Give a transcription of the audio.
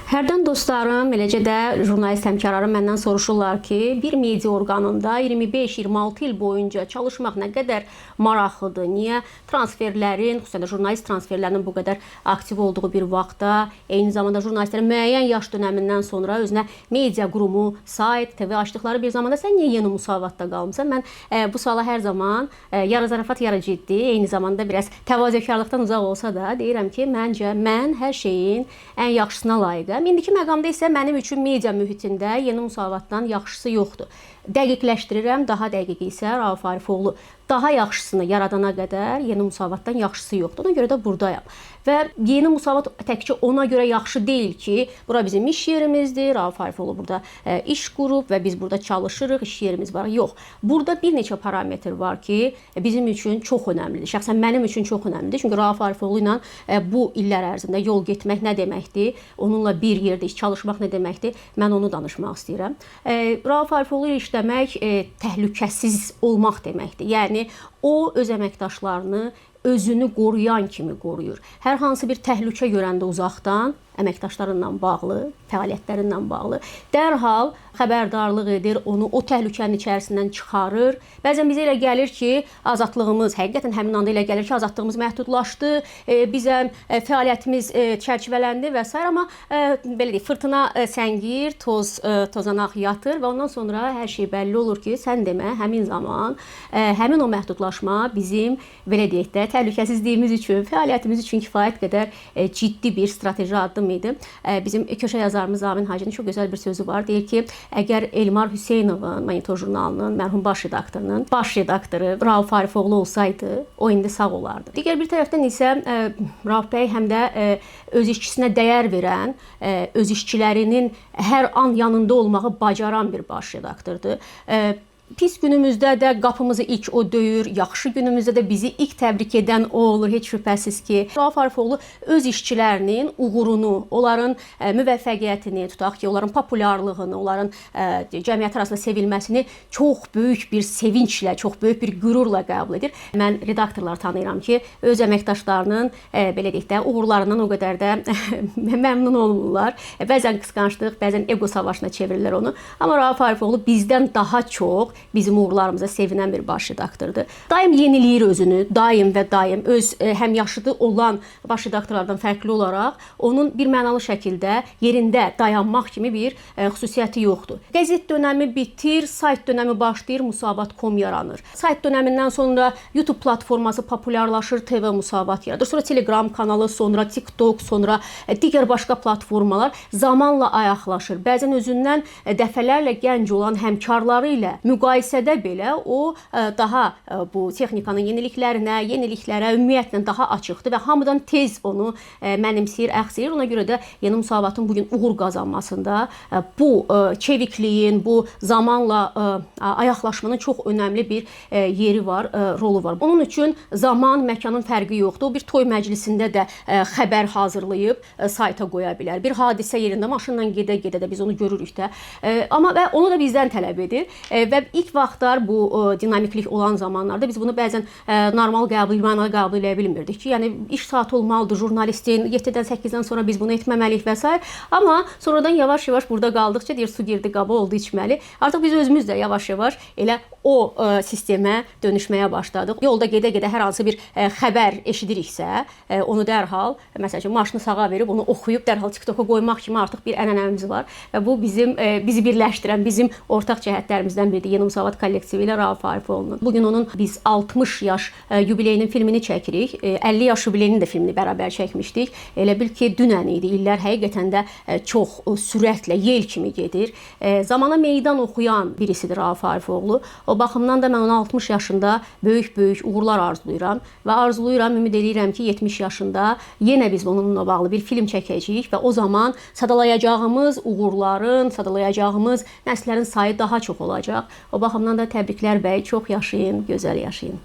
Hərdən dostlarım, eləcə də jurnalist həmkarlarım məndən soruşurlar ki, bir media orqanında 25-26 il boyunca çalışmaq nə qədər maraqlıdır? Niyə transferlərin, xüsusən də jurnalist transferlərinin bu qədər aktiv olduğu bir vaxtda, eyni zamanda jurnalistlərin müəyyən yaş dönəmindən sonra özünə media qurumu, sayt, TV açdıqları bir zamanda sən niyə yeni müsavatda qalmısan? Mən bu suala hər zaman yarı zarafat, yarı ciddi, eyni zamanda biraz təvazökarlıqdan uzaq olsa da deyirəm ki, məncə mən hər şeyin ən yaxşısına layiqəm. İndiki məqamda isə mənim üçün media mühitində yeni müsavatdan yaxşısı yoxdur. Dəqiqləşdirirəm, daha dəqiq isə Rauf Arifoğlu daha yaxşısını yaradana qədər yeni müsavatdan yaxşısı yoxdur. Ona görə də buradayam. Və yeni müsavat təkcə ona görə yaxşı deyil ki, bura bizim iş yerimizdir, Rauf Arifoğlu burada iş qurub və biz burada çalışırıq, iş yerimiz var. Yox, burada bir neçə parametr var ki, bizim üçün çox önəmlidir. Şəxsən mənim üçün çox önəmlidir. Çünki Rauf Arifoğlu ilə bu illər ərzində yol getmək nə deməkdir? Onunla bir yerdə çalışmaq nə deməkdir? Mən onu danışmaq istəyirəm. Rauf Arifoğlu ilə işləmək təhlükəsiz olmaq deməkdir. Yəni o öz əməkdaşlarını özünü qoruyan kimi qoruyur. Hər hansı bir təhlükə görəndə uzaqdan əməkdaşlarından bağlı, fəaliyyətlərindən bağlı dərhal xəbərdarlıq edir, onu o təhlükənin içərisindən çıxarır. Bəzən bizə elə gəlir ki, azadlığımız, həqiqətən həmin anda elə gəlir ki, azadlığımız məhdudlaşdı, bizə fəaliyyətimiz çərçivələndi və s. Amma belə deyək, fırtına səngir, tozanaq yatır və ondan sonra hər şey bəlli olur ki, sən demə, həmin zaman, həmin o məhdudlaşma bizim, belə deyək də, təhlükəsizliyimiz üçün, fəaliyyətimiz üçün kifayət qədər ciddi bir strateji addım idi. Bizim köşə yazarımız Amin Hacının çox gözəl bir sözü var. Deyir ki, əgər Elmar Hüseynovun, Monitor jurnalının mərhum baş redaktorunun baş redaktoru Rauf Arifoğlu olsaydı, o indi sağ olardı. Digər bir tərəfdən isə Rauf bəy həm də öz işçisinə dəyər verən, öz işçilərinin hər an yanında olmağı bacaran bir baş redaktordur. Pis günümüzdə də qapımızı ilk o döyür, yaxşı günümüzdə də bizi ilk təbrik edən o olur, heç şübhəsiz ki. Rauf Arifoğlu öz işçilərinin uğurunu, onların müvəffəqiyyətini, tutaq ki, onların populyarlığını, onların cəmiyyət arasında sevilməsini çox böyük bir sevinclə, çox böyük bir qürurla qəbul edir. Mən redaktorlar tanıyıram ki, öz əməkdaşlarının, belə deyək də, uğurlarından o qədər də məmnun olmurlar. Bəzən qısqanclıq, bəzən ego savaşına çevirirlər onu. Amma Rauf Arifoğlu bizdən daha çox bizim uğurlarımıza sevinən bir baş redaktordur. Daim yeniləyir özünü, daim və daim öz həmyaşıdı olan baş redaktorlardan fərqli olaraq onun bir mənalı şəkildə yerində dayanmaq kimi bir xüsusiyyəti yoxdur. Qəzet dönəmi bitir, sayt dönəmi başlayır, musavat.com yaranır. Sayt dönəmindən sonra YouTube platforması populyarlaşır, TV musavat yaradır. Sonra Telegram kanalı, sonra TikTok, sonra digər başqa platformalar zamanla ayaqlaşır. Bəzən özündən dəfələrlə gənc olan həmkarları ilə müqayisədə belə o daha bu texnikanın yeniliklərə ümumiyyətlə daha açıqdır və hamıdan tez onu mənimsəyir, əxsəyir. Ona görə də yeni müsavatın bugün uğur qazanmasında bu çevikliyin, bu zamanla ayaqlaşmanın çox önəmli bir yeri var, rolu var. Onun üçün zaman, məkanın fərqi yoxdur. O bir toy məclisində də xəbər hazırlayıb sayta qoya bilər. Bir hadisə yerində maşınla gedə-gedə də biz onu görürük də. Amma və onu da bizdən tələb edir və İlk vaxtlar bu dinamiklik olan zamanlarda biz bunu bəzən normal qəbul, mənalı qəbul edə bilmirdik ki, yəni iş saatı olmalıdır jurnalistin, 7-dən 8-dən sonra biz bunu etməməliyik və s. Amma sonradan yavaş-yavaş burada qaldıqca deyir, su girdi, qaba oldu içməli. Artıq biz özümüz də yavaş-yavaş elə o sistemə dönüşməyə başladıq. Yolda gedə-gedə hər hansı bir xəbər eşidiriksə, onu dərhal, məsəl üçün maşını sağa verib, onu oxuyub dərhal TikToka qoymaq kimi artıq bir ənənəmiz var və bu bizi birləşdirən, bizim ortaq cəhətlərimizdən biridir. Yeni Müsavat kollektivi ilə Rauf Arifoğlu'nun. Bugün onun biz 60 yaş yubileyinin filmini çəkirik. 50 yaş yubileyinin də filmini bərabər çəkmişdik. Elə bil ki, dünən idi. İllər həqiqətən də çox sürətlə, yel kimi gedir. Zamana meydan oxuyan birisidir Rauf Arifoğlu. O baxımdan da mən ona 60 yaşında böyük-böyük uğurlar arzulayıram və arzuluyuram, ümid edirəm ki, 70 yaşında yenə biz onunla bağlı bir film çəkəcəyik və o zaman sadalayacağımız uğurların, sadalayacağımız nəslərin sayı daha çox olacaq. O baxımdan da təbriklər bəy, çox yaşayın, gözəl yaşayın.